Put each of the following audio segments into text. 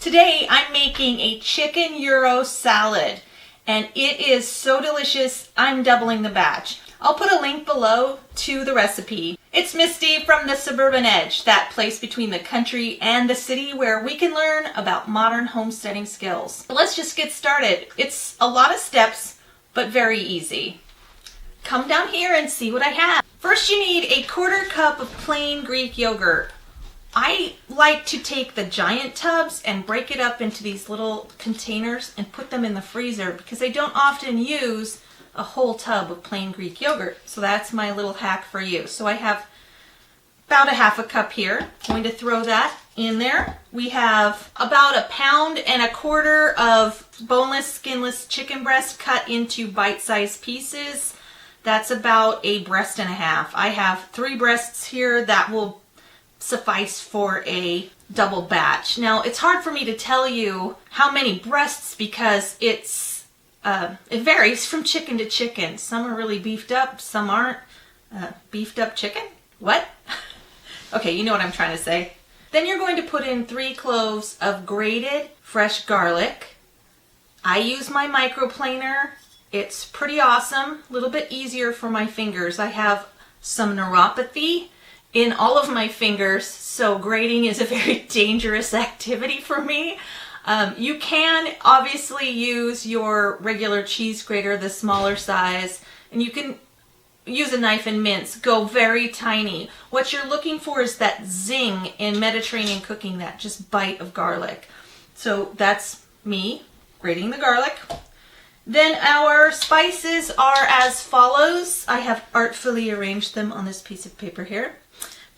Today I'm making a chicken gyro salad and it is so delicious I'm doubling the batch. I'll put a link below to the recipe. It's Misty from the Suburban Edge, that place between the country and the city where we can learn about modern homesteading skills. Let's just get started. It's a lot of steps, but very easy. Come down here and see what I have. First you need a 1/4 cup of plain Greek yogurt. I like to take the giant tubs and break it up into these little containers and put them in the freezer because I don't often use a whole tub of plain Greek yogurt. So that's my little hack for you. So I have about a 1/2 cup here. I'm going to throw that in there. We have about 1.25 pounds of boneless, skinless chicken breast cut into bite-sized pieces. That's about a breast and a half. I have 3 breasts here. That will suffice for a double batch. Now it's hard for me to tell you how many breasts because it varies from chicken to chicken. Some are really beefed up, some aren't. Beefed up chicken? What? Okay, you know what I'm trying to say. Then you're going to put in 3 cloves of grated fresh garlic. I use my microplaner. It's pretty awesome, a little bit easier for my fingers. I have some neuropathy in all of my fingers, so grating is a very dangerous activity for me. You can obviously use your regular cheese grater, the smaller size, and you can use a knife and mince. Go very tiny. What you're looking for is that zing in Mediterranean cooking, that just bite of garlic. So that's me grating the garlic. Then our spices are as follows. I have artfully arranged them on this piece of paper here.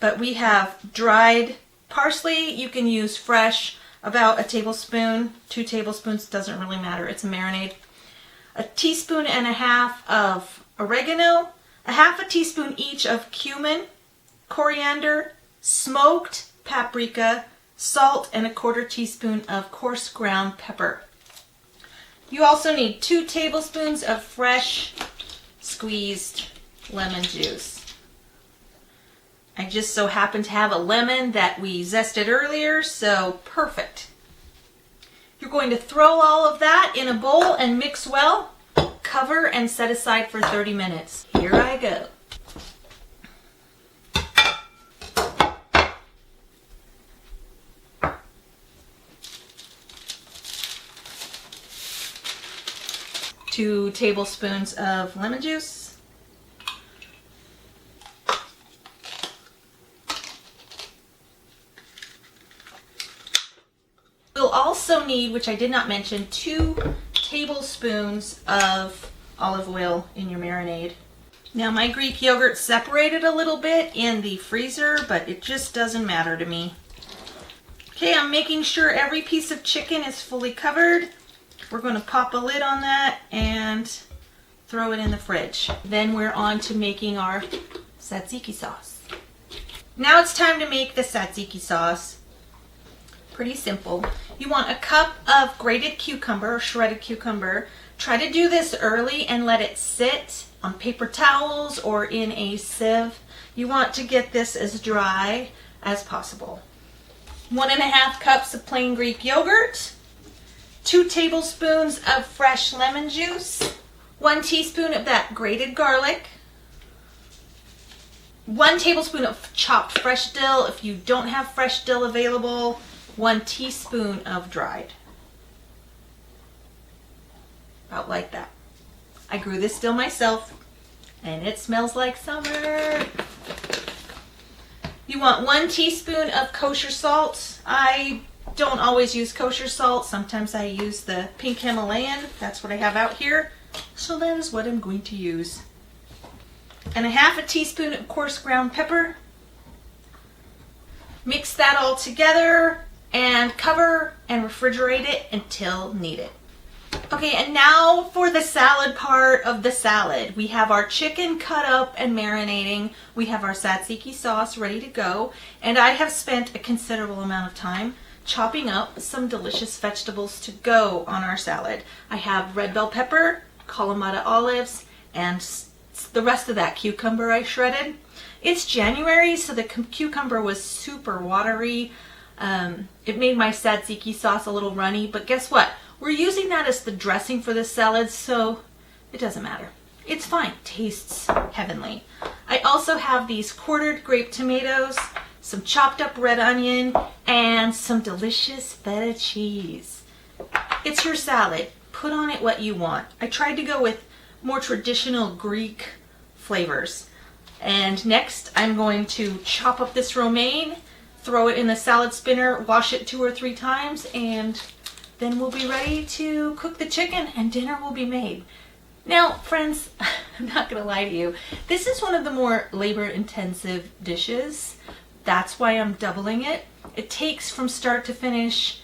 But we have dried parsley. You can use fresh, about a tablespoon, 2 tablespoons, doesn't really matter. It's a marinade. 1.5 teaspoons of oregano, 1/2 teaspoon each of cumin, coriander, smoked paprika, salt, and 1/4 teaspoon of coarse ground pepper. You also need 2 tablespoons of fresh squeezed lemon juice. I just so happen to have a lemon that we zested earlier, so perfect. You're going to throw all of that in a bowl and mix well, cover and set aside for 30 minutes. Here I go. Two tablespoons of lemon juice. We'll also need, which I did not mention, 2 tablespoons of olive oil in your marinade. Now my Greek yogurt separated a little bit in the freezer, but it just doesn't matter to me. Okay, I'm making sure every piece of chicken is fully covered. We're going to pop a lid on that and throw it in the fridge. Then we're on to making our tzatziki sauce. Now it's time to make the tzatziki sauce. Pretty simple. You want a cup of grated cucumber or shredded cucumber. Try to do this early and let it sit on paper towels or in a sieve. You want to get this as dry as possible. 1.5 cups of plain Greek yogurt. 2 tablespoons of fresh lemon juice. 1 teaspoon of that grated garlic. 1 tablespoon of chopped fresh dill. If you don't have fresh dill available, 1 teaspoon of dried. About like that. I grew this dill myself and it smells like summer. You want 1 teaspoon of kosher salt. I don't always use kosher salt. Sometimes I use the pink Himalayan. That's what I have out here. So that is what I'm going to use. And 1/2 teaspoon of coarse ground pepper. Mix that all together and cover and refrigerate it until needed. Okay, and now for the salad part of the salad. We have our chicken cut up and marinating. We have our tzatziki sauce ready to go. And I have spent a considerable amount of time chopping up some delicious vegetables to go on our salad. I have red bell pepper, Kalamata olives, and the rest of that cucumber I shredded. It's January, so the cucumber was super watery. It made my tzatziki sauce a little runny, but guess what? We're using that as the dressing for this salad, so it doesn't matter. It's fine. Tastes heavenly. I also have these quartered grape tomatoes, some chopped up red onion, and some delicious feta cheese. It's your salad. Put on it what you want. I tried to go with more traditional Greek flavors. And next I'm going to chop up this romaine, throw it in the salad spinner, wash it 2 or 3 times, and then we'll be ready to cook the chicken and dinner will be made. Now, friends, I'm not gonna lie to you, this is one of the more labor-intensive dishes. That's why I'm doubling it. It takes from start to finish,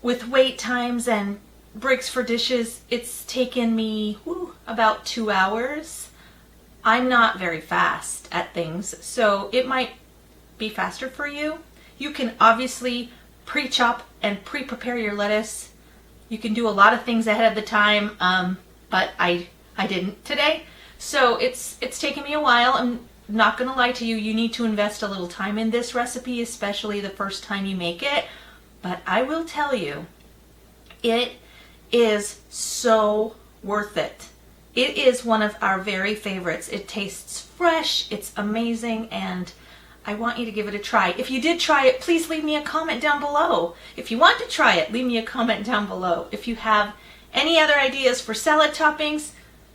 with wait times and breaks for dishes, it's taken me about 2 hours. I'm not very fast at things, so it might be faster for you. You can obviously pre-chop and pre-prepare your lettuce. You can do a lot of things ahead of the time, but I didn't today. So it's taken me a while. I'm not gonna lie to you, you need to invest a little time in this recipe, especially the first time you make it. But I will tell you, it is so worth it. It is one of our very favorites. It tastes fresh, it's amazing, and I want you to give it a try. If you did try it, please leave me a comment down below. If you want to try it, leave me a comment down below. If you have any other ideas for salad toppings,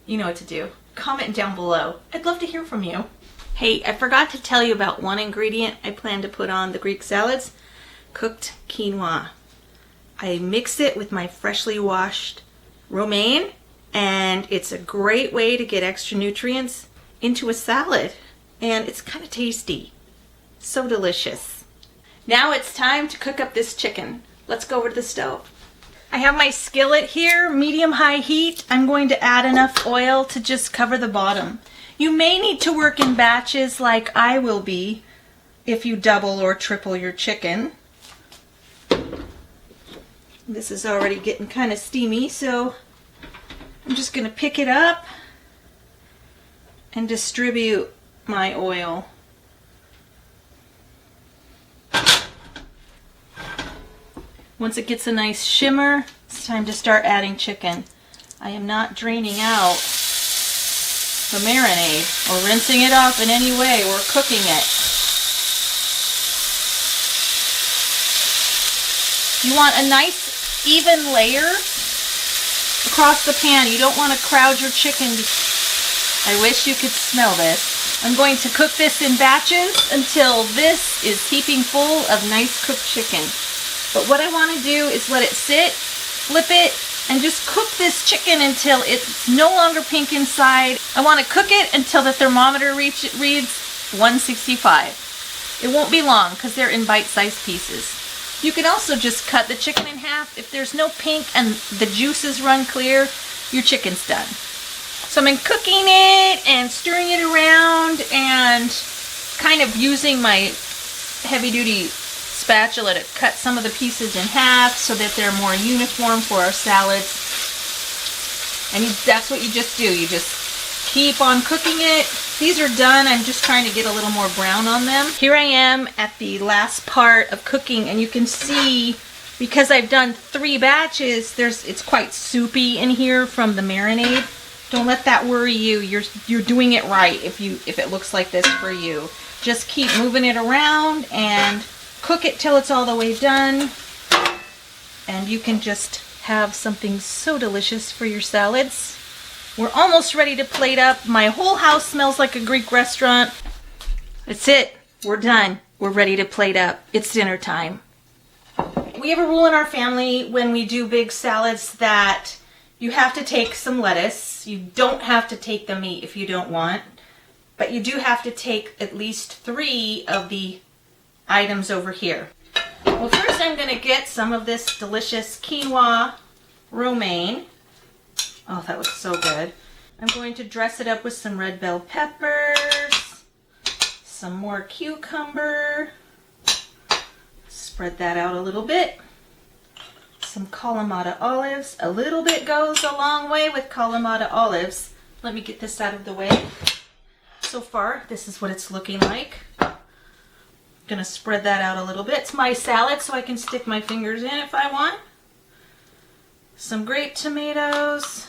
you know what to do. Comment down below. I'd love to hear from you. Hey, I forgot to tell you about one ingredient I plan to put on the Greek salads: cooked quinoa. I mix it with my freshly washed romaine, and it's a great way to get extra nutrients into a salad, and it's kind of tasty. So delicious. Now it's time to cook up this chicken. Let's go over to the stove. I have my skillet here, medium-high heat. I'm going to add enough oil to just cover the bottom. You may need to work in batches like I will be if you double or triple your chicken. This is already getting kind of steamy, so I'm just going to pick it up and distribute my oil. Once it gets a nice shimmer, it's time to start adding chicken. I am not draining out the marinade or rinsing it off in any way. We're cooking it. You want a nice even layer across the pan. You don't want to crowd your chicken. I wish you could smell this. I'm going to cook this in batches until this is heaping full of nice cooked chicken. But what I want to do is let it sit, flip it, and just cook this chicken until it's no longer pink inside. I want to cook it until the thermometer reads 165. It won't be long because they're in bite-sized pieces. You can also just cut the chicken in half. If there's no pink and the juices run clear, your chicken's done. So I'm cooking it and stirring it around and kind of using my heavy-duty spatula to cut some of the pieces in half so that they're more uniform for our salads. And that's what you just do. You just keep on cooking it. These are done. I'm just trying to get a little more brown on them. Here I am at the last part of cooking, and you can see, because I've done 3 batches, it's quite soupy in here from the marinade. Don't let that worry you. You're doing it right if it looks like this for you. Just keep moving it around and cook it till it's all the way done, and you can just have something so delicious for your salads. We're almost ready to plate up. My whole house smells like a Greek restaurant. That's it. We're done. We're ready to plate up. It's dinner time. We have a rule in our family when we do big salads that you have to take some lettuce. You don't have to take the meat if you don't want, but you do have to take at least 3 of the items over here. Well, first I'm going to get some of this delicious quinoa romaine. Oh, that looks so good. I'm going to dress it up with some red bell peppers, some more cucumber, spread that out a little bit, some Kalamata olives. A little bit goes a long way with Kalamata olives. Let me get this out of the way. So far, this is what it's looking like. Gonna spread that out a little bit. It's my salad, so I can stick my fingers in if I want. Some grape tomatoes.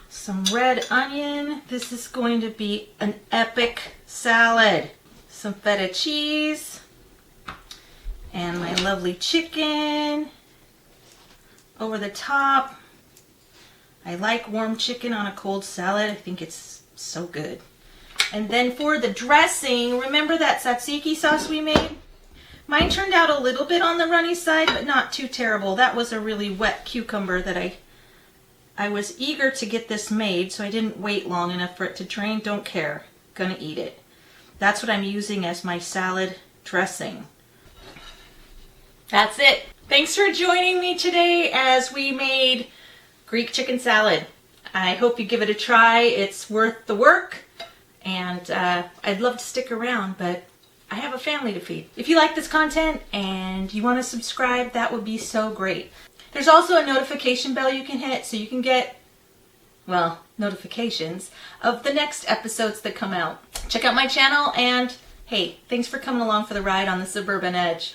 Some red onion. This is going to be an epic salad. Some feta cheese. And my lovely chicken over the top. I like warm chicken on a cold salad. I think it's so good. And then for the dressing, remember that tzatziki sauce we made? Mine turned out a little bit on the runny side, but not too terrible. That was a really wet cucumber that I was eager to get this made, so I didn't wait long enough for it to drain. Don't care. Gonna eat it. That's what I'm using as my salad dressing. That's it. Thanks for joining me today as we made Greek chicken salad. I hope you give it a try. It's worth the work, and I'd love to stick around, but I have a family to feed. If you like this content and you want to subscribe, that would be so great. There's also a notification bell you can hit so you can get, well, notifications of the next episodes that come out. Check out my channel, and hey, thanks for coming along for the ride on the Suburban Edge.